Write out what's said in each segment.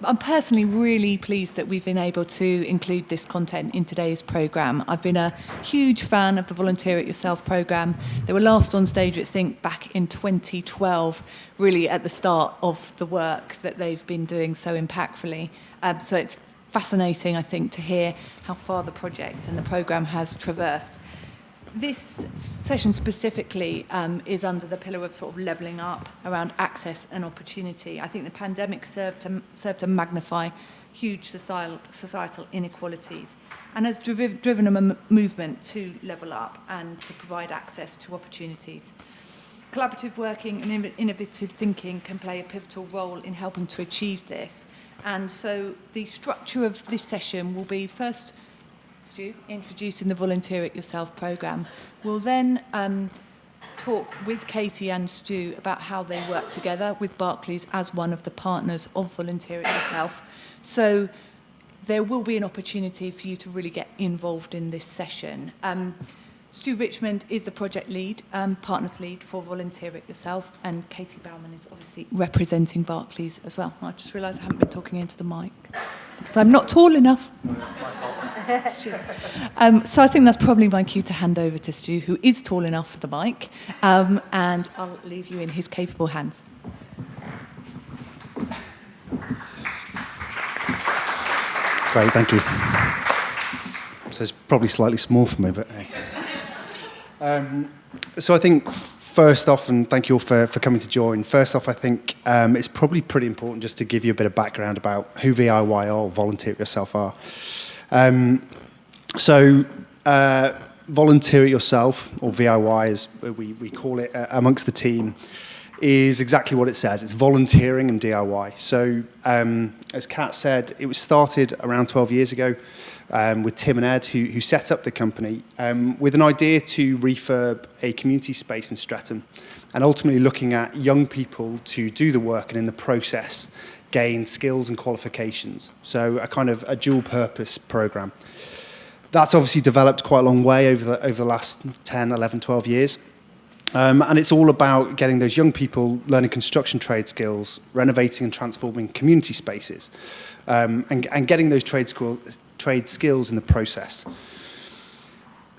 I'm personally really pleased that we've been able to include this content in today's programme. I've been a huge fan of the Volunteer It Yourself programme. They were last on stage, I think, back in 2012, really at the start of the work that they've been doing so impactfully. So it's fascinating, I think, to hear how far the project and the programme has traversed. This session specifically is under the pillar of sort of levelling up around access and opportunity. I think the pandemic served to magnify huge societal inequalities and has driven a movement to level up and to provide access to opportunities. Collaborative working and innovative thinking can play a pivotal role in helping to achieve this. And so the structure of this session will be first Stu, introducing the Volunteer It Yourself programme. We'll then talk with Katy and Stu about how they work together with Barclays as one of the partners of Volunteer It Yourself. So there will be an opportunity for you to really get involved in this session. Stu Richmond is the project lead, partners lead for Volunteer It Yourself, and Katy Bowman is obviously representing Barclays as well. I just realised I haven't been talking into the mic. I'm not tall enough. No, that's my fault. So I think that's probably my cue to hand over to Stu, who is tall enough for the mic, and I'll leave you in his capable hands. Great, thank you. So it's probably slightly small for me, but hey. So I think first off, and thank you all for coming to join. First off, I think it's probably pretty important just to give you a bit of background about who VIY or Volunteer It Yourself are. Volunteer It Yourself, or VIY as we call it amongst the team, is exactly what it says. It's volunteering and DIY. So as Kat said, it was started around 12 years ago with Tim and Ed, who set up the company with an idea to refurb a community space in Streatham, and ultimately looking at young people to do the work and in the process gain skills and qualifications. So a kind of a dual purpose program. That's obviously developed quite a long way over the last 10, 11, 12 years. And it's all about getting those young people learning construction trade skills, renovating and transforming community spaces, and getting those trade skills in the process.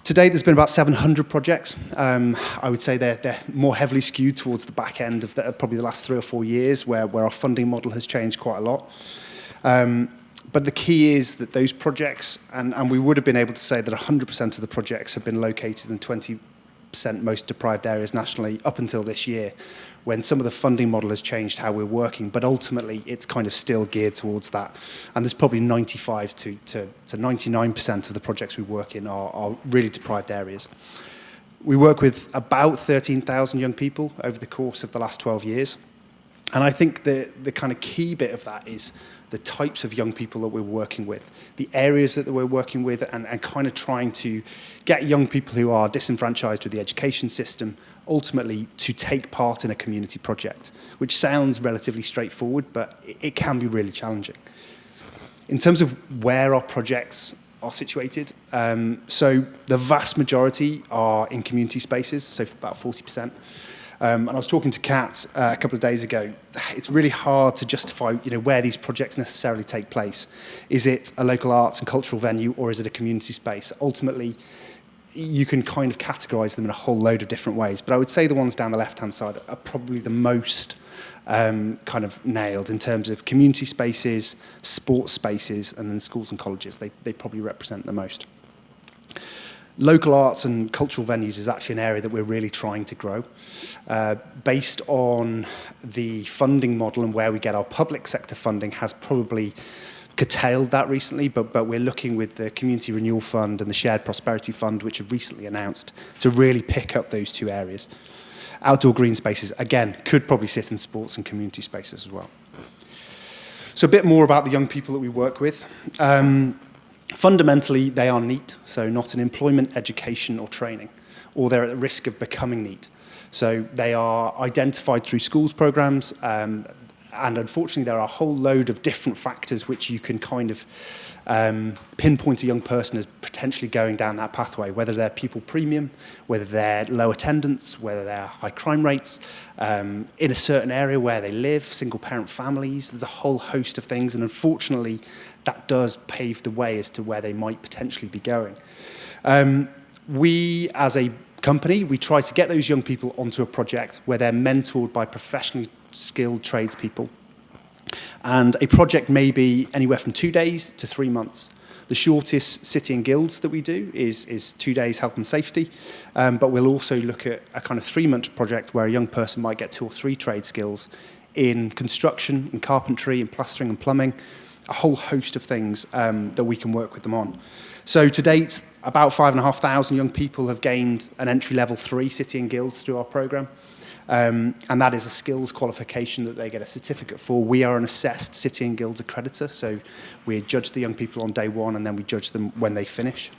To date, there's been about 700 projects. I would say they're more heavily skewed towards the back end of probably the last 3 or 4 years, where our funding model has changed quite a lot. But the key is that those projects, and we would have been able to say that 100% of the projects have been located in 20% most deprived areas nationally up until this year, when some of the funding model has changed how we're working, but ultimately it's kind of still geared towards that. And there's probably 95 to 99% of the projects we work in are really deprived areas. We work with about 13,000 young people over the course of the last 12 years. And I think the kind of key bit of that is the types of young people that we're working with, the areas that we're working with, and kind of trying to get young people who are disenfranchised with the education system ultimately to take part in a community project, which sounds relatively straightforward, but it can be really challenging. In terms of where our projects are situated, so the vast majority are in community spaces, so about 40%. And I was talking to Kat a couple of days ago. It's really hard to justify, where these projects necessarily take place. Is it a local arts and cultural venue, or is it a community space? Ultimately, you can kind of categorise them in a whole load of different ways. But I would say the ones down the left-hand side are probably the most kind of nailed in terms of community spaces, sports spaces, and then schools and colleges. They probably represent the most. Local arts and cultural venues is actually an area that we're really trying to grow. Based on the funding model and where we get our public sector funding has probably curtailed that recently, but we're looking with the Community Renewal Fund and the Shared Prosperity Fund, which have recently announced, to really pick up those two areas. Outdoor green spaces, again, could probably sit in sports and community spaces as well. So a bit more about the young people that we work with. Fundamentally, they are NEET, so not in employment, education, or training, or they're at risk of becoming NEET. So they are identified through schools programs, And unfortunately, there are a whole load of different factors which you can kind of pinpoint a young person as potentially going down that pathway, whether they're pupil premium, whether they're low attendance, whether they're high crime rates, in a certain area where they live, single-parent families. There's a whole host of things, and unfortunately, that does pave the way as to where they might potentially be going. We, as a company, we try to get those young people onto a project where they're mentored by professionally skilled tradespeople. And a project may be anywhere from 2 days to 3 months. The shortest city and guilds that we do is 2 days health and safety, but we'll also look at a kind of 3-month project where a young person might get 2 or 3 trade skills in construction, in carpentry, in plastering and plumbing, a whole host of things that we can work with them on. So to date, about 5,500 young people have gained an entry-level 3 city and guilds through our programme. And that is a skills qualification that they get a certificate for. We are an assessed City and Guilds accreditor, so we judge the young people on day 1 and then we judge them when they finish.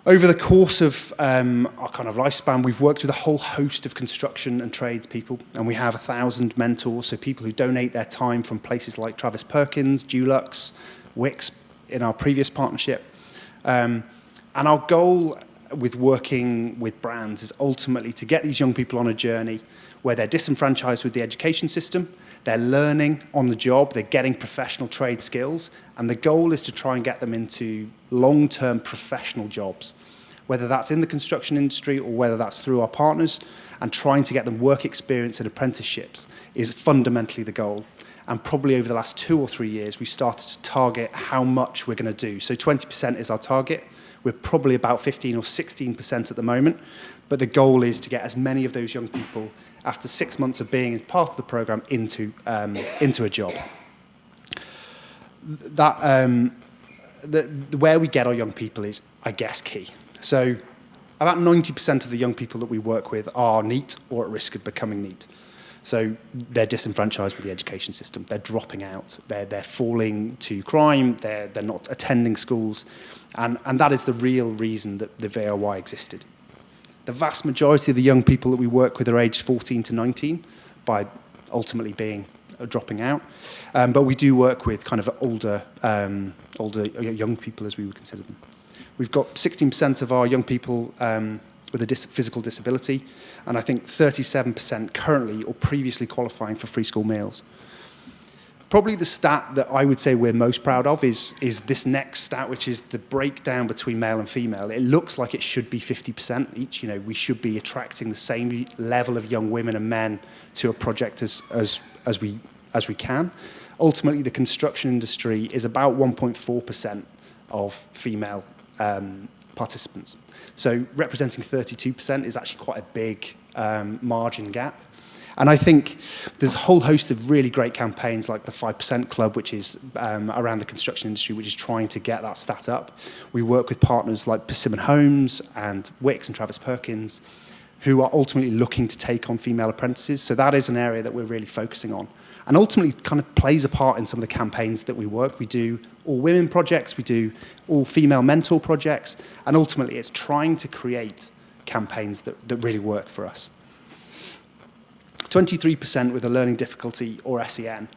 Over the course of our kind of lifespan, we've worked with a whole host of construction and trades people, and we have 1,000 mentors, so people who donate their time from places like Travis Perkins, Dulux, Wix in our previous partnership. And our goal with working with brands is ultimately to get these young people on a journey where they're disenfranchised with the education system, they're learning on the job, they're getting professional trade skills, and the goal is to try and get them into long-term professional jobs, whether that's in the construction industry or whether that's through our partners, and trying to get them work experience and apprenticeships is fundamentally the goal. And probably over the last 2 or 3 years, we've started to target how much we're going to do. So 20% is our target. We're probably about 15 or 16% at the moment, but the goal is to get as many of those young people after 6 months of being part of the program into a job. Where we get our young people is, I guess, key. So about 90% of the young people that we work with are NEET or at risk of becoming NEET. So they're disenfranchised with the education system. They're dropping out. They're falling to crime. They're not attending schools. And that is the real reason that the VOY existed. The vast majority of the young people that we work with are aged 14 to 19 by ultimately being dropping out. But we do work with kind of older young people, as we would consider them. We've got 16% of our young people with a physical disability, and I think 37% currently or previously qualifying for free school meals. Probably the stat that I would say we're most proud of is this next stat, which is the breakdown between male and female. It looks like it should be 50% each. You know, we should be attracting the same level of young women and men to a project as we can. Ultimately, the construction industry is about 1.4% of female participants. So representing 32% is actually quite a big margin gap. And I think there's a whole host of really great campaigns like the 5% Club, which is around the construction industry, which is trying to get that stat up. We work with partners like Persimmon Homes and Wix and Travis Perkins, who are ultimately looking to take on female apprentices. So that is an area that we're really focusing on. And ultimately kind of plays a part in some of the campaigns that we work. We do all women projects, we do all female mentor projects, and ultimately it's trying to create campaigns that really work for us. 23% with a learning difficulty or SEN.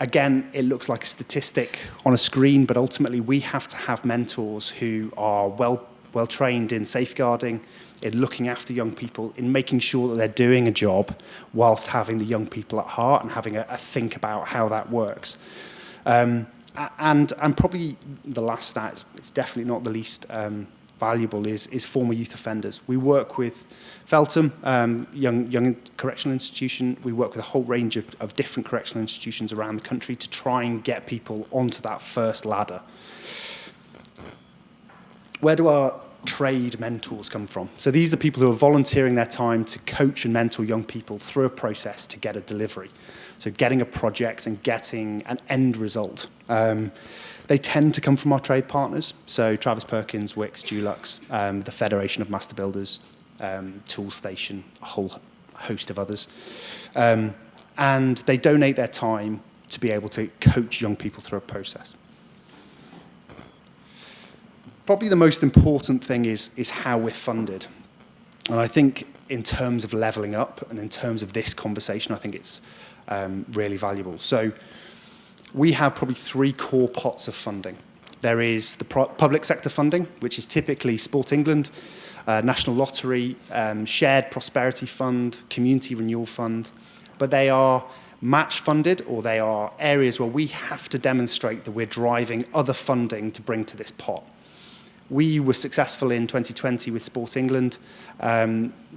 Again, it looks like a statistic on a screen, but ultimately we have to have mentors who are well trained in safeguarding, in looking after young people, in making sure that they're doing a job whilst having the young people at heart and having a think about how that works. And probably the last stat, it's definitely not the least valuable, is former youth offenders. We work with Feltham, young correctional institution. We work with a whole range of different correctional institutions around the country to try and get people onto that first ladder. Where do our trade mentors come from? So these are people who are volunteering their time to coach and mentor young people through a process to get a delivery. So getting a project and getting an end result. They tend to come from our trade partners. So Travis Perkins, Wix, Dulux, the Federation of Master Builders, Toolstation, a whole host of others. And they donate their time to be able to coach young people through a process. Probably the most important thing is how we're funded. And I think in terms of levelling up and in terms of this conversation, I think it's really valuable. So we have probably three core pots of funding. There is the public sector funding, which is typically Sport England, National Lottery, Shared Prosperity Fund, Community Renewal Fund, but they are match funded, or they are areas where we have to demonstrate that we're driving other funding to bring to this pot. We were successful in 2020 with Sport England,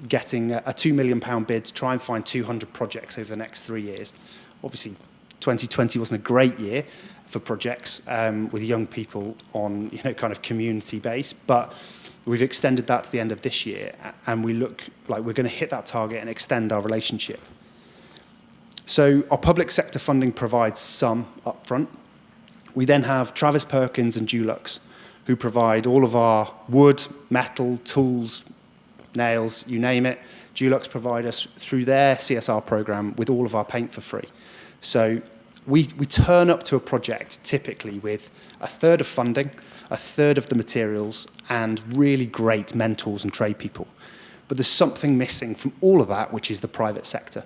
getting a £2 million bid to try and find 200 projects over the next 3 years. Obviously, 2020 wasn't a great year for projects with young people on, kind of community base, but we've extended that to the end of this year, and we look like we're going to hit that target and extend our relationship. So our public sector funding provides some upfront. We then have Travis Perkins and Dulux, who provide all of our wood, metal, tools, nails, you name it. Dulux provide us through their CSR program with all of our paint for free. So we turn up to a project typically with a third of funding, a third of the materials, and really great mentors and trade people. But there's something missing from all of that, which is the private sector.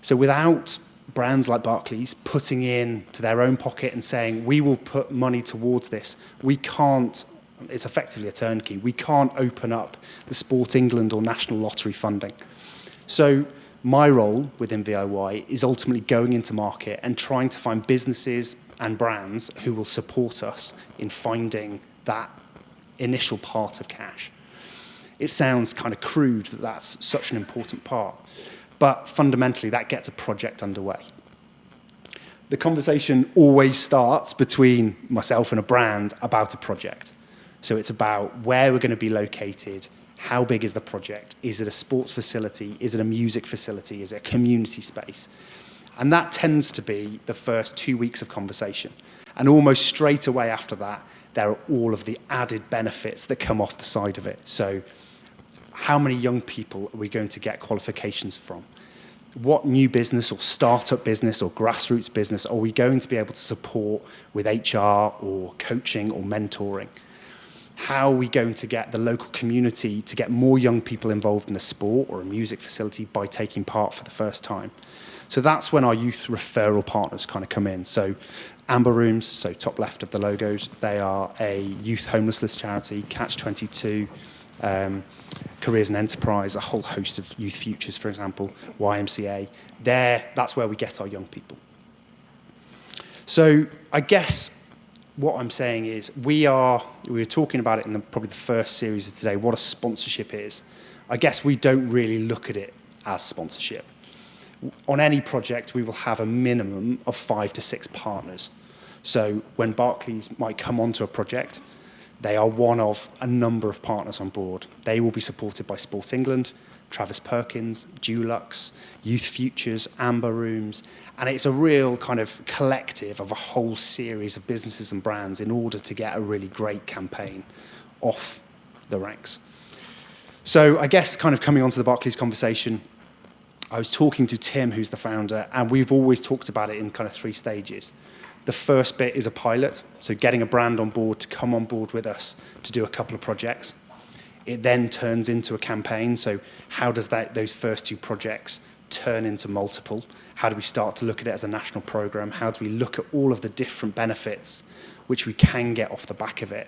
So without brands like Barclays putting in to their own pocket and saying, we will put money towards this, we can't, it's effectively a turnkey, we can't open up the Sport England or National Lottery funding. So my role within VIY is ultimately going into market and trying to find businesses and brands who will support us in finding that initial part of cash. It sounds kind of crude that that's such an important part, but fundamentally that gets a project underway. The conversation always starts between myself and a brand about a project. So it's about where we're going to be located, how big is the project, is it a sports facility, is it a music facility, is it a community space? And that tends to be the first 2 weeks of conversation. And almost straight away after that, there are all of the added benefits that come off the side of it. So how many young people are we going to get qualifications from? What new business or startup business or grassroots business are we going to be able to support with HR or coaching or mentoring? How are we going to get the local community to get more young people involved in a sport or a music facility by taking part for the first time? So that's when our youth referral partners kind of come in. So Amber Rooms, so top left of the logos, they are a youth homelessness charity, Catch 22, Careers and Enterprise, a whole host of youth futures, for example, YMCA. That's where we get our young people. So I guess what I'm saying is we were talking about it in probably the first series of today, what a sponsorship is. I guess we don't really look at it as sponsorship. On any project, we will have a minimum of 5 to 6 partners. So when Barclays might come onto a project, they are one of a number of partners on board. They will be supported by Sport England, Travis Perkins, Dulux, Youth Futures, Amber Rooms, and it's a real kind of collective of a whole series of businesses and brands in order to get a really great campaign off the ranks. So I guess kind of coming onto the Barclays conversation, I was talking to Tim, who's the founder, and we've always talked about it in kind of 3 stages. The first bit is a pilot, so getting a brand on board to come on board with us to do a couple of projects. It then turns into a campaign, so how does those first 2 projects turn into multiple? How do we start to look at it as a national program? How do we look at all of the different benefits which we can get off the back of it?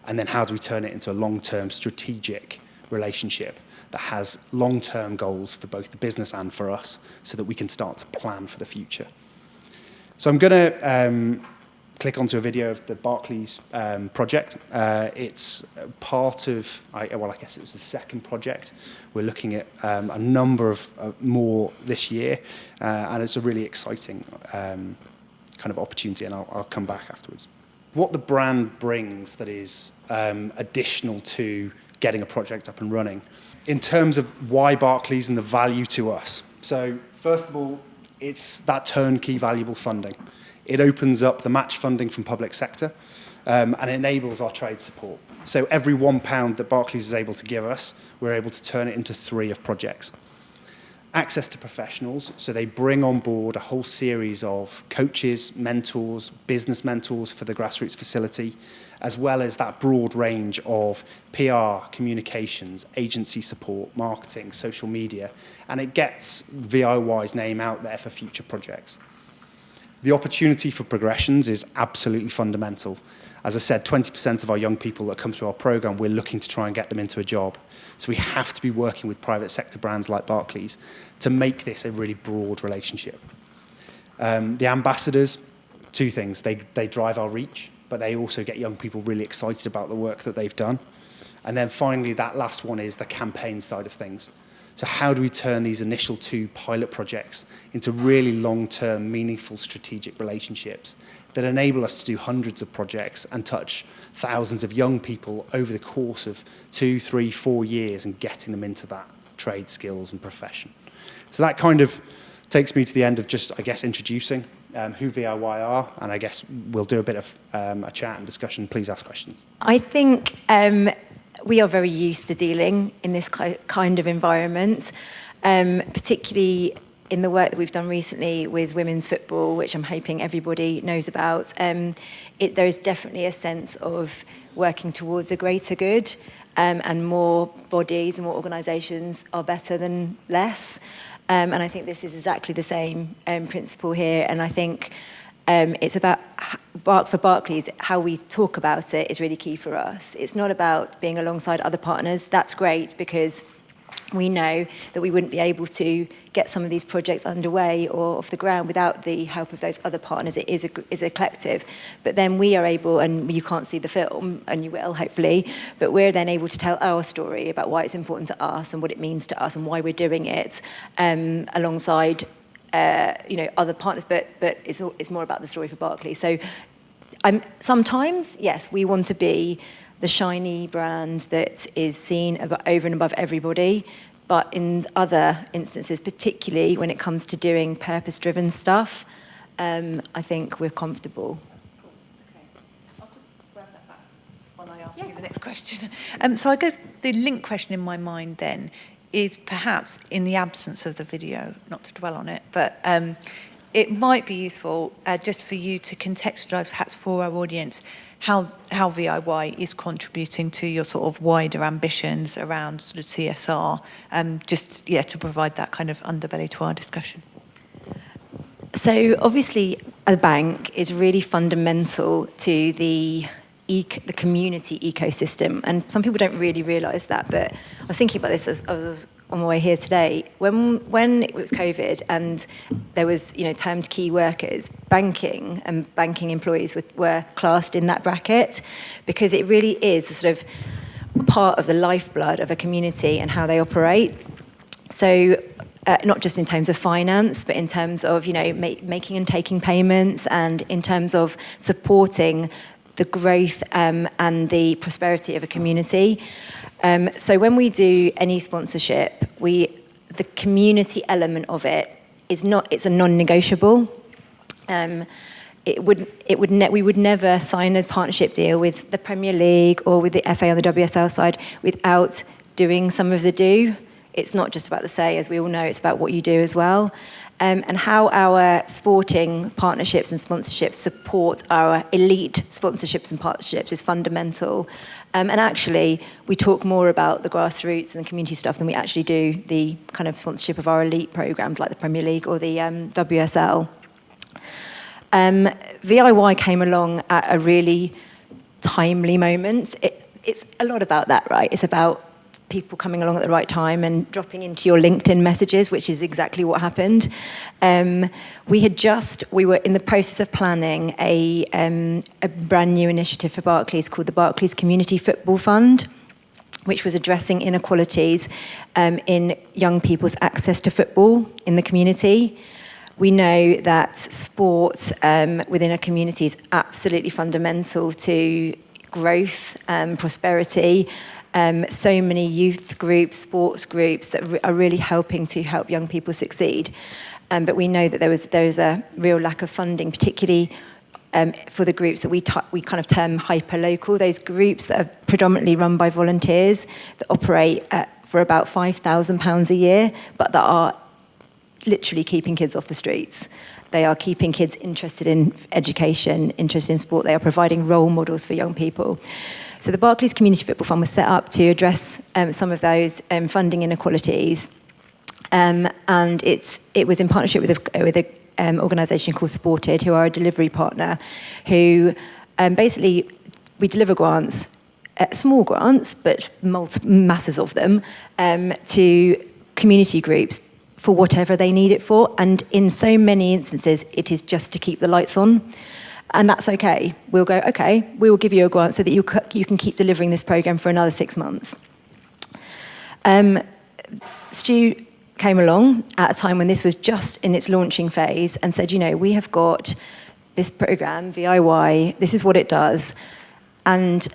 And then how do we turn it into a long-term strategic relationship that has long-term goals for both the business and for us so that we can start to plan for the future? So I'm going to click onto a video of the Barclays project. It's part of, I guess it was the second project. We're looking at a number of more this year, and it's a really exciting kind of opportunity, and I'll come back afterwards. What the brand brings that is additional to getting a project up and running, in terms of why Barclays and the value to us. So first of all, it's that turnkey valuable funding. It opens up the match funding from public sector and enables our trade support. So every £1 that Barclays is able to give us, we're able to turn it into 3 of projects. access to professionals, so they bring on board a whole series of coaches, mentors, business mentors for the grassroots facility, as well as that broad range of PR, communications, agency support, marketing, social media, and it gets VIY's name out there for future projects. The opportunity for progressions is absolutely fundamental. As I said, 20% of our young people that come through our program, we're looking to try and get them into a job. So we have to be working with private sector brands like Barclays to make this a really broad relationship. The ambassadors, two things. They drive our reach, but they also get young people really excited about the work that they've done. And then finally, that last one is the campaign side of things. So how do we turn these initial 2 pilot projects into really long-term, meaningful strategic relationships that enable us to do hundreds of projects and touch thousands of young people over the course of 2, 3, 4 years and getting them into that trade skills and profession. So that kind of takes me to the end of just, I guess, introducing who VIY are, and I guess we'll do a bit of a chat and discussion. Please ask questions. I think we are very used to dealing in this kind of environment, particularly in the work that we've done recently with women's football, which I'm hoping everybody knows about. There is definitely a sense of working towards a greater good, and more bodies and more organisations are better than less. And I think this is exactly the same principle here. And I think it's about, for Barclays, how we talk about it is really key for us. It's not about being alongside other partners. That's great, because we know that we wouldn't be able to get some of these projects underway or off the ground without the help of those other partners. It is a collective. But then we are able, and you can't see the film, and you will, hopefully, but we're then able to tell our story about why it's important to us and what it means to us and why we're doing it, alongside other partners, but it's more about the story for Barclays. So sometimes, yes, we want to be the shiny brand that is seen over and above everybody, but in other instances, particularly when it comes to doing purpose-driven stuff, I think we're comfortable. Okay. I'll just grab that back while I ask you the next question. So I guess the link question in my mind then is perhaps in the absence of the video, not to dwell on it, but it might be useful just for you to contextualise perhaps for our audience how VIY is contributing to your sort of wider ambitions around sort of CSR, to provide that kind of underbelly to our discussion. So obviously a bank is really fundamental to the community ecosystem, and some people don't really realise that, but I was thinking about this as I was on my way here today. When it was COVID and there was, termed key workers, banking and banking employees were classed in that bracket, because it really is the sort of part of the lifeblood of a community and how they operate. So not just in terms of finance, but in terms of, making and taking payments, and in terms of supporting the growth and the prosperity of a community. So when we do any sponsorship, the community element of it's a non-negotiable. We would never sign a partnership deal with the Premier League or with the FA on the WSL side without doing some of the do. It's not just about the say, as we all know, it's about what you do as well. And how our sporting partnerships and sponsorships support our elite sponsorships and partnerships is fundamental. And actually, we talk more about the grassroots and the community stuff than we actually do the kind of sponsorship of our elite programs like the Premier League or the WSL. VIY came along at a really timely moment. It's a lot about that, right? It's about people coming along at the right time and dropping into your LinkedIn messages, which is exactly what happened. We were in the process of planning a brand new initiative for Barclays called the Barclays Community Football Fund, which was addressing inequalities in young people's access to football in the community. We know that sport within a community is absolutely fundamental to growth, prosperity. So many youth groups, sports groups that are really helping to help young people succeed. But we know that there is a real lack of funding, particularly for the groups that we kind of term hyper-local, those groups that are predominantly run by volunteers that operate for about £5,000 a year, but that are literally keeping kids off the streets. They are keeping kids interested in education, interested in sport. They are providing role models for young people. So the Barclays Community Football Fund was set up to address some of those funding inequalities. And it was in partnership with an organisation called Sported, who are a delivery partner, who basically, we deliver grants, small grants, but masses of them, to community groups for whatever they need it for. And in so many instances, it is just to keep the lights on. And that's okay. We'll go, okay, we will give you a grant so that you can keep delivering this programme for another 6 months. Stu came along at a time when this was just in its launching phase and said, we have got this programme, VIY, this is what it does. And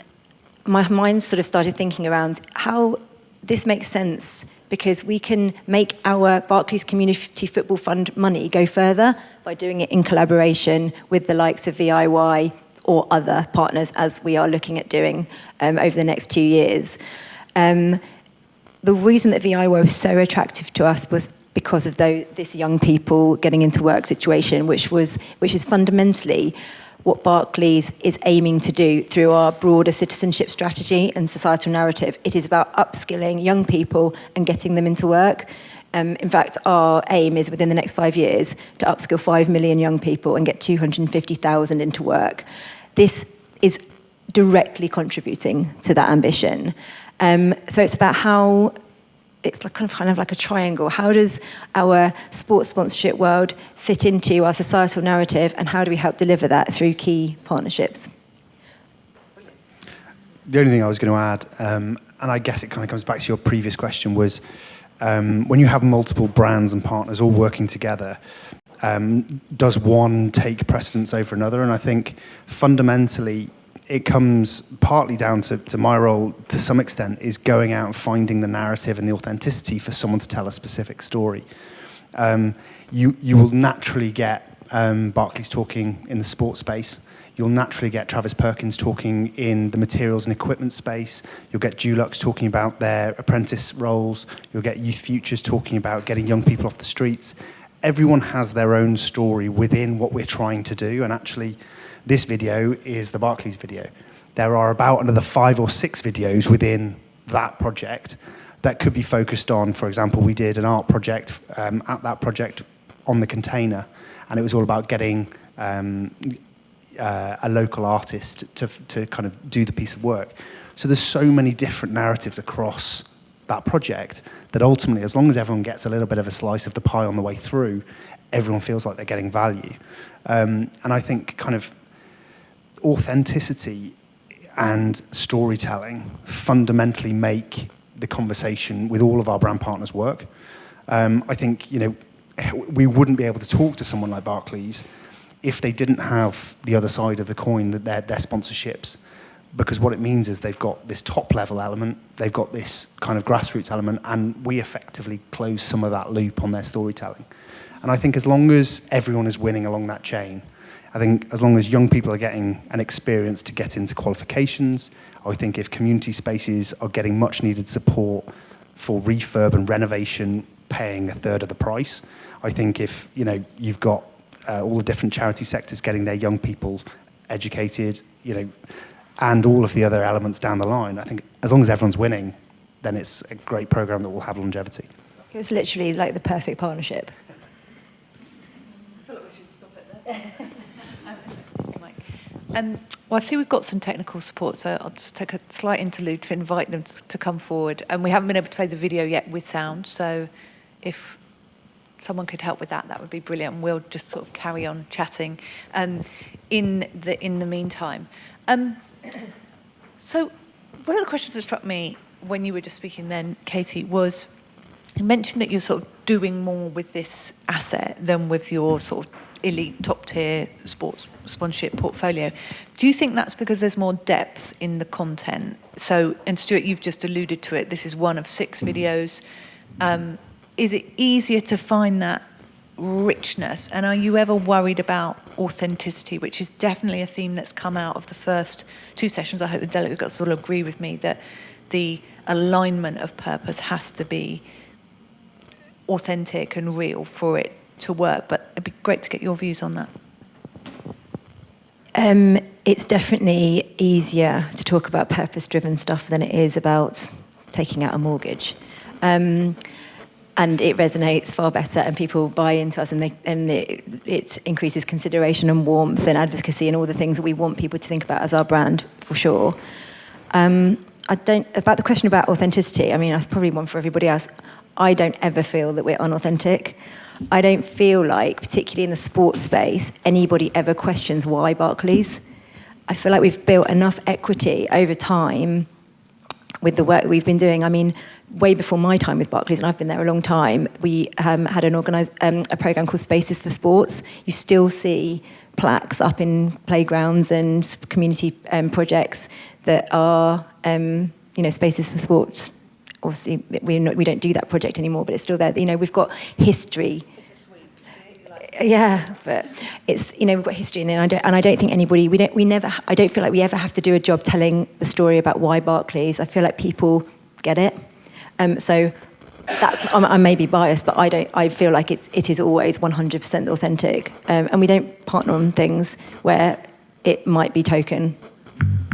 my mind sort of started thinking around how this makes sense, because we can make our Barclays Community Football Fund money go further by doing it in collaboration with the likes of VIY or other partners, as we are looking at doing over the next 2 years. The reason that VIY was so attractive to us was because of this young people getting into work situation, which is fundamentally what Barclays is aiming to do through our broader citizenship strategy and societal narrative. It is about upskilling young people and getting them into work. In fact, our aim is within the next 5 years to upskill 5 million young people and get 250,000 into work. This is directly contributing to that ambition. So it's about how it's kind of like a triangle. How does our sports sponsorship world fit into our societal narrative, and how do we help deliver that through key partnerships? The only thing I was going to add, and I guess it kind of comes back to your previous question, was when you have multiple brands and partners all working together, does one take precedence over another? And I think fundamentally it comes partly down to my role, to some extent, is going out and finding the narrative and the authenticity for someone to tell a specific story. You will naturally get Barclays talking in the sports space. You'll naturally get Travis Perkins talking in the materials and equipment space. You'll get Dulux talking about their apprentice roles. You'll get Youth Futures talking about getting young people off the streets. Everyone has their own story within what we're trying to do, and actually this video is the Barclays video. There are about another 5 or 6 videos within that project that could be focused on. For example, we did an art project at that project on the container, and it was all about getting a local artist to kind of do the piece of work. So there's so many different narratives across that project that ultimately, as long as everyone gets a little bit of a slice of the pie on the way through, everyone feels like they're getting value. And I think kind of authenticity and storytelling fundamentally make the conversation with all of our brand partners work. I think, we wouldn't be able to talk to someone like Barclays if they didn't have the other side of the coin, that their sponsorships, because what it means is they've got this top level element, they've got this kind of grassroots element, and we effectively close some of that loop on their storytelling. And I think as long as everyone is winning along that chain, I think as long as young people are getting an experience to get into qualifications, I think if community spaces are getting much needed support for refurb and renovation, paying a third of the price, I think if you've got all the different charity sectors getting their young people educated, and all of the other elements down the line, I think as long as everyone's winning, then it's a great program that will have longevity. It was literally like the perfect partnership. I feel like we should stop it there. Well, I see we've got some technical support, so I'll just take a slight interlude to invite them to come forward. And we haven't been able to play the video yet with sound, so if someone could help with that, that would be brilliant. We'll just sort of carry on chatting in the meantime. So one of the questions that struck me when you were just speaking then, Katy, was you mentioned that you're sort of doing more with this asset than with your sort of elite top-tier sports sponsorship portfolio. Do you think that's because there's more depth in the content? So, and Stuart, you've just alluded to it, this is one of 6 videos. Is it easier to find that richness? And are you ever worried about authenticity, which is definitely a theme that's come out of the first 2 sessions? I hope the delegates will agree with me that the alignment of purpose has to be authentic and real for it to work. But it'd be great to get your views on that. It's definitely easier to talk about purpose-driven stuff than it is about taking out a mortgage. And it resonates far better, and people buy into us, and it increases consideration and warmth and advocacy and all the things that we want people to think about as our brand, for sure. About the question about authenticity, I mean, that's probably one for everybody else. I don't ever feel that we're unauthentic. I don't feel like, particularly in the sports space, anybody ever questions why Barclays. I feel like we've built enough equity over time with the work that we've been doing. I mean, way before my time with Barclays, and I've been there a long time, we had a programme called Spaces for Sports. You still see plaques up in playgrounds and community projects that are, Spaces for Sports. Obviously, we don't do that project anymore, but it's still there. We've got history. Yeah, but it's we've got history, and I don't think anybody I don't feel like we ever have to do a job telling the story about why Barclays. I feel like people get it. So that I may be biased, but I feel like it is always 100% authentic, and we don't partner on things where it might be token.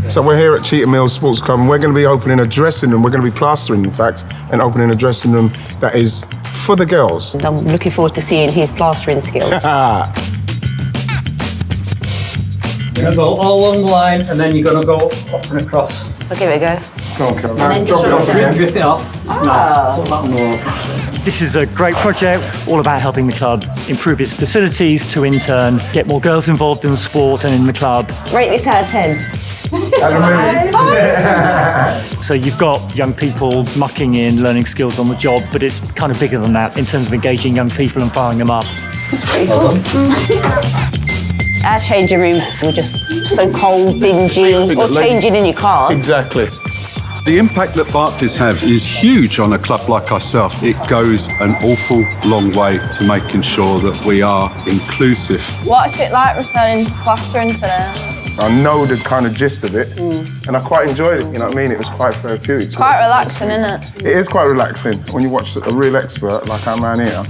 So we're here at Cheetham Hills Sports Club, and we're going to be opening a dressing room. We're going to be plastering, in fact, and opening a dressing room that is for the girls. I'm looking forward to seeing his plastering skills. You're going to go all along the line, and then you're going to go up and across. I'll give it a go. Go on, Kel. then Drop it off again. Drip it off. No, put that on the wall. This is a great project, all about helping the club improve its facilities to, in turn, get more girls involved in sport and in the club. Rate this out of 10. So you've got young people mucking in, learning skills on the job, but it's kind of bigger than that in terms of engaging young people and firing them up. That's pretty cool. Our changing rooms were just so cold, dingy, or changing in your car. Exactly. The impact that Barclays have is huge on a club like ourselves. It goes an awful long way to making sure that we are inclusive. What's it like returning to plastering today? I know the kind of gist of it, and I quite enjoyed it, you know what I mean? It was quite therapeutic. Quite relaxing, isn't it? It is quite relaxing when you watch a real expert like our man here.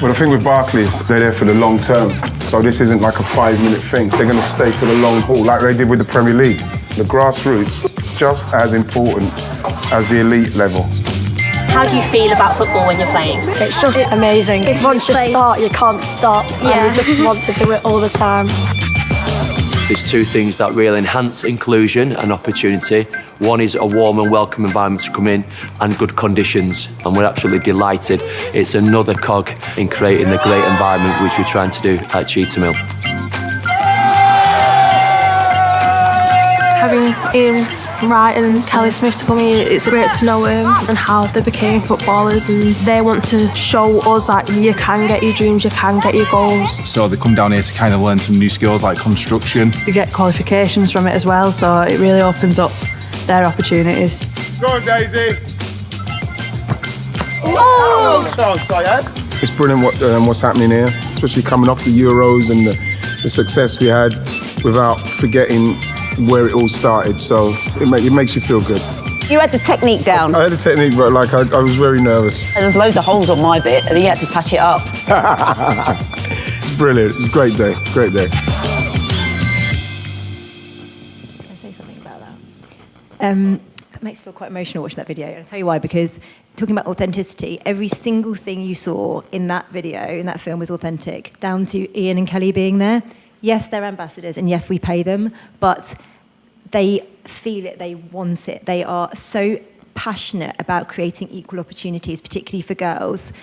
Well, the thing with Barclays, they're there for the long term. So this isn't like a 5-minute thing. They're going to stay for the long haul, like they did with the Premier League. The grassroots is just as important as the elite level. How do you feel about football when you're playing? It's just amazing. Once you start, you can't stop. Yeah. And you just want to do it all the time. There's two things that really enhance inclusion and opportunity. One is a warm and welcome environment to come in and good conditions, and we're absolutely delighted. It's another cog in creating the great environment which we're trying to do at Cheetham Hill. Having Ian Wright and Kelly Smith to come here, it's great to know them and how they became footballers, and they want to show us that you can get your dreams, you can get your goals. So they come down here to kind of learn some new skills like construction. You get qualifications from it as well, so it really opens up their opportunities. Go on, Daisy. Oh! No chance I had. It's brilliant what's happening here, especially coming off the Euros and the success we had without forgetting where it all started, so it makes you feel good. You had the technique down. I had the technique, but I was very nervous. There's loads of holes on my bit, and then you had to patch it up. Brilliant. It's a great day. Great day. Can I say something about that? It makes me feel quite emotional watching that video, and I'll tell you why, because talking about authenticity, every single thing you saw in that video, in that film, was authentic, down to Ian and Kelly being there. Yes, they're ambassadors, and yes, we pay them, but they feel it, they want it. They are so passionate about creating equal opportunities, particularly for girls.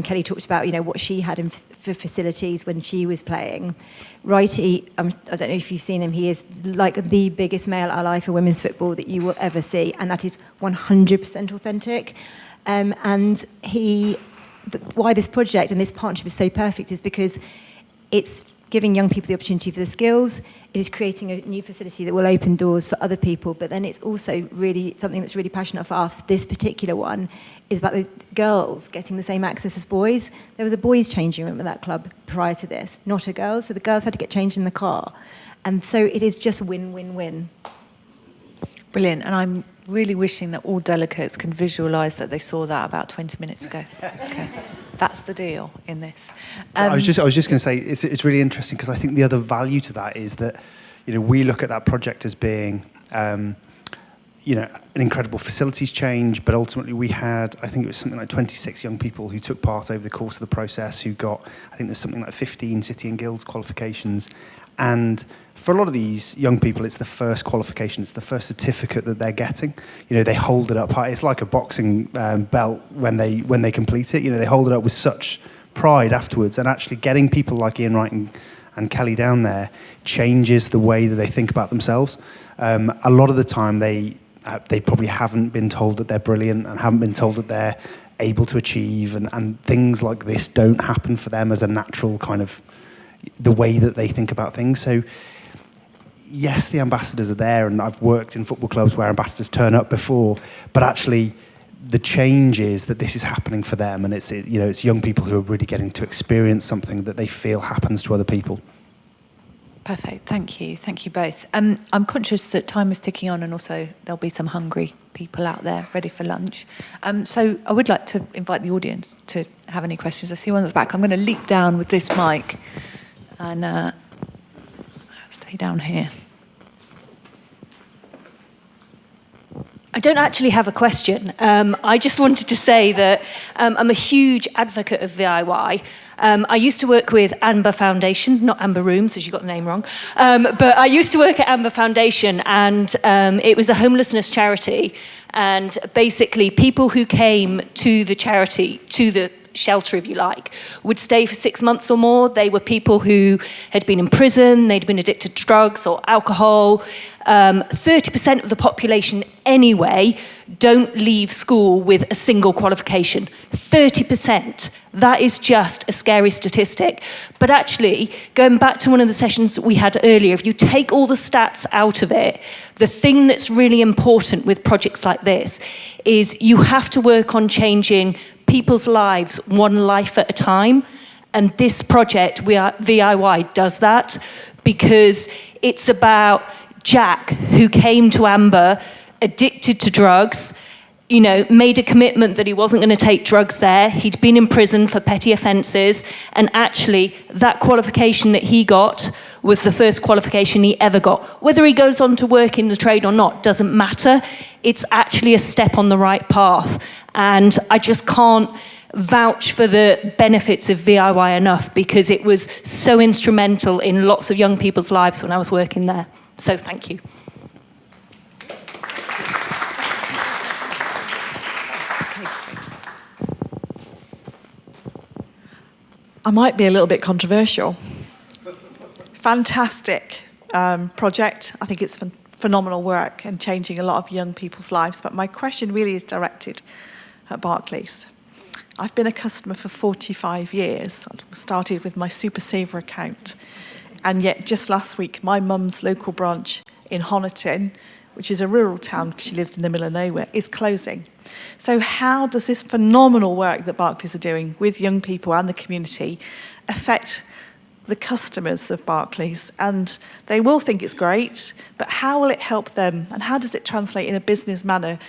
Kelly talked about, what she had for facilities when she was playing. Righty, I don't know if you've seen him, he is like the biggest male ally for women's football that you will ever see, and that is 100% authentic. And why this project and this partnership is so perfect is because it's giving young people the opportunity for the skills. It is creating a new facility that will open doors for other people, but then it's also really something that's really passionate for us. This particular one is about the girls getting the same access as boys. There was a boys' changing room at that club prior to this, not a girls', so the girls had to get changed in the car. And so it is just win-win-win. Brilliant, and I'm really wishing that all delegates can visualise that they saw that about 20 minutes ago. Okay. That's the deal in this. I was just going to say, it's really interesting because I think the other value to that is that, we look at that project as being, an incredible facilities change, but ultimately we had, I think it was something like 26 young people who took part over the course of the process who got, I think there's something like 15 City and Guilds qualifications. And for a lot of these young people, it's the first qualification, it's the first certificate that they're getting. They hold it up high. It's like a boxing belt when they complete it. They hold it up with such pride afterwards. And actually getting people like Ian Wright and Kelly down there changes the way that they think about themselves. A lot of the time, they probably haven't been told that they're brilliant and haven't been told that they're able to achieve. And things like this don't happen for them as a natural kind of the way that they think about things. So yes, the ambassadors are there, and I've worked in football clubs where ambassadors turn up before, but actually the change is that this is happening for them, and it's young people who are really getting to experience something that they feel happens to other people. Perfect. Thank you both. I'm conscious that time is ticking on, and also there'll be some hungry people out there ready for lunch. So I would like to invite the audience to have any questions. I see one that's back. I'm going to leap down with this mic and stay down here. I don't actually have a question. I just wanted to say that I'm a huge advocate of DIY. I used to work with Amber Foundation, not Amber Rooms, as you got the name wrong. But I used to work at Amber Foundation, and it was a homelessness charity. And basically, people who came to the charity, to the shelter, if you like, would stay for 6 months or more. They were people who had been in prison, they'd been addicted to drugs or alcohol. 30% of the population anyway don't leave school with a single qualification. 30%. That is just a scary statistic. But actually, going back to one of the sessions that we had earlier, if you take all the stats out of it, the thing that's really important with projects like this is you have to work on changing people's lives one life at a time. And this project, VIY, does that because it's about Jack, who came to Amber addicted to drugs, made a commitment that he wasn't going to take drugs there. He'd been in prison for petty offences, and actually that qualification that he got was the first qualification he ever got. Whether he goes on to work in the trade or not doesn't matter. It's actually a step on the right path. And I just can't vouch for the benefits of VIY enough because it was so instrumental in lots of young people's lives when I was working there. So thank you. I might be a little bit controversial. Fantastic project. I think it's phenomenal work and changing a lot of young people's lives. But my question really is directed at Barclays. I've been a customer for 45 years. I started with my Super Saver account. And yet just last week, my mum's local branch in Honiton, which is a rural town because she lives in the middle of nowhere, is closing. So how does this phenomenal work that Barclays are doing with young people and the community affect the customers of Barclays? And they will think it's great, but how will it help them? And how does it translate in a business manner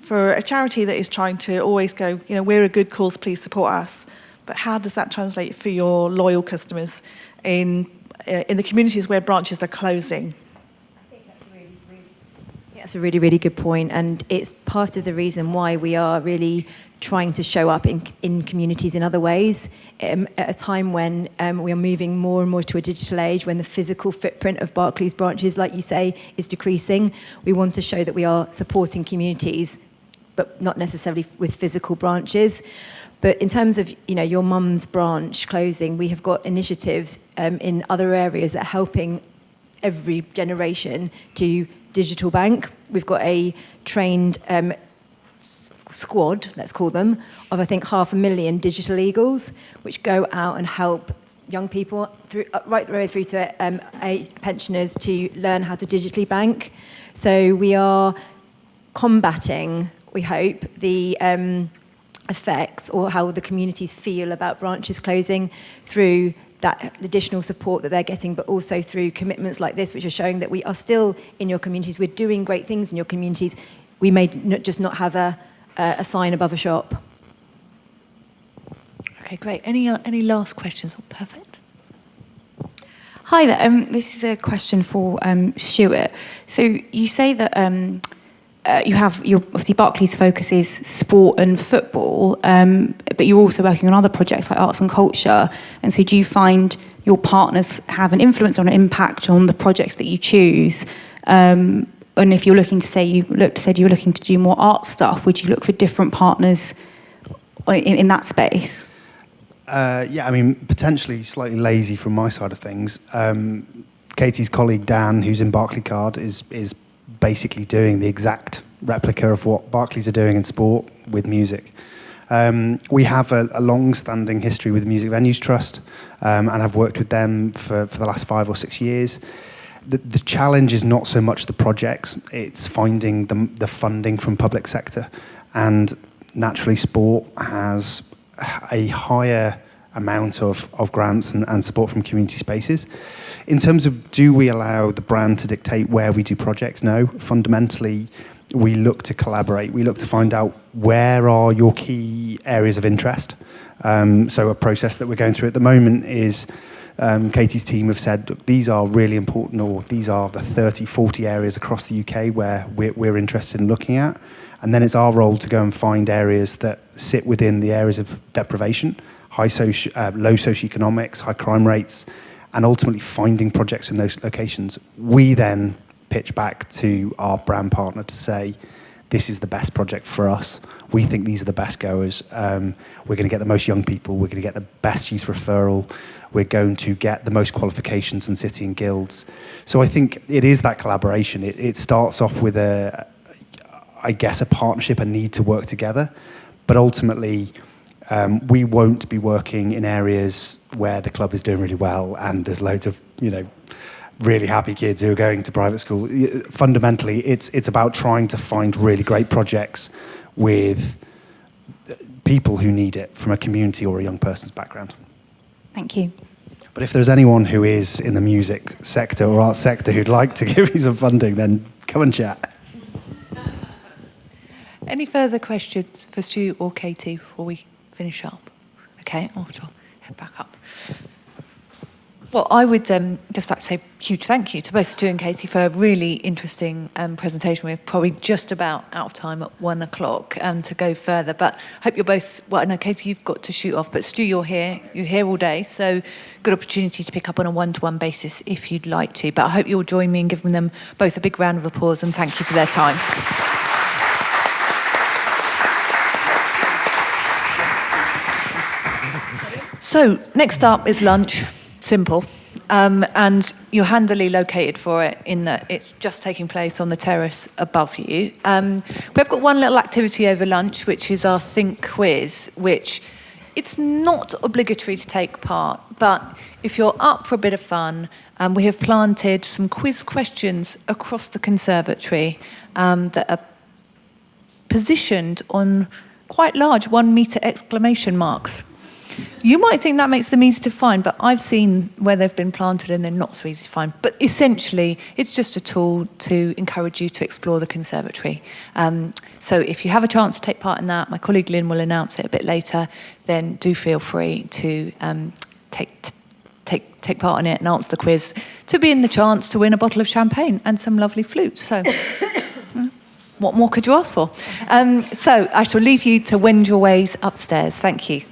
for a charity that is trying to always go, we're a good cause, please support us. But how does that translate for your loyal customers in the communities where branches are closing? That's a really, really good point, and it's part of the reason why we are really trying to show up in communities in other ways at a time when we are moving more and more to a digital age, when the physical footprint of Barclays branches, like you say, is decreasing. We want to show that we are supporting communities, but not necessarily with physical branches. But in terms of your mum's branch closing, we have got initiatives in other areas that are helping every generation to digital bank. We've got a trained squad, let's call them, of I think 500,000 digital eagles, which go out and help young people right the way through to pensioners to learn how to digitally bank. So we are combating, we hope, the effects or how the communities feel about branches closing through that additional support that they're getting, but also through commitments like this, which are showing that we are still in your communities, we're doing great things in your communities, we may just not have a sign above a shop. Okay, great. Any last questions? Oh, perfect. Hi there. This is a question for Stuart. So you say that your obviously Barclays focus is sport and football, but you're also working on other projects like arts and culture. And so do you find your partners have an influence or an impact on the projects that you choose? And if you're looking to say you were looking to do more art stuff, would you look for different partners in that space? Yeah, I mean, potentially slightly lazy from my side of things. Katy's colleague Dan, who's in Barclaycard, is basically doing the exact replica of what Barclays are doing in sport with music. We have a long-standing history with the Music Venues Trust, and I've worked with them for the last 5 or 6 years. The challenge is not so much the projects, it's finding the funding from public sector. And naturally, sport has a higher amount of grants and support from community spaces. In terms of, do we allow the brand to dictate where we do projects? No. Fundamentally, we look to collaborate. We look to find out where are your key areas of interest. So a process that we're going through at the moment is Katy's team have said, these are really important, or these are the 30, 40 areas across the UK where we're interested in looking at. And then it's our role to go and find areas that sit within the areas of deprivation, low socioeconomics, high crime rates, and ultimately finding projects in those locations. We then pitch back to our brand partner to say, this is the best project for us. We think these are the best goers. We're going to get the most young people. We're going to get the best youth referral. We're going to get the most qualifications in city and guilds. So I think it is that collaboration. It starts off with a partnership, a need to work together. But ultimately, we won't be working in areas where the club is doing really well and there's loads of, really happy kids who are going to private school. Fundamentally, it's about trying to find really great projects with people who need it from a community or a young person's background. Thank you. But if there's anyone who is in the music sector or arts sector who'd like to give me some funding, then come and chat. Any further questions for Stu or Katy before we finish up? Okay, I'll head back up. Well, I would just like to say a huge thank you to both Stu and Katy for a really interesting presentation. We're probably just about out of time at 1 o'clock to go further, but I hope you're both, well, I know, Katy, you've got to shoot off, but Stu, you're here all day, so good opportunity to pick up on a one-to-one basis if you'd like to, but I hope you'll join me in giving them both a big round of applause and thank you for their time. So, next up is lunch. Simple. And you're handily located for it in that it's just taking place on the terrace above you. We've got one little activity over lunch, which is our Think Quiz, which it's not obligatory to take part, but if you're up for a bit of fun, we have planted some quiz questions across the conservatory that are positioned on quite large 1 metre exclamation marks. You might think that makes them easy to find, but I've seen where they've been planted and they're not so easy to find. But essentially, it's just a tool to encourage you to explore the conservatory. So if you have a chance to take part in that, my colleague Lynn will announce it a bit later, then do feel free to take part in it and answer the quiz to be in the chance to win a bottle of champagne and some lovely flutes. So what more could you ask for? So I shall leave you to wend your ways upstairs. Thank you.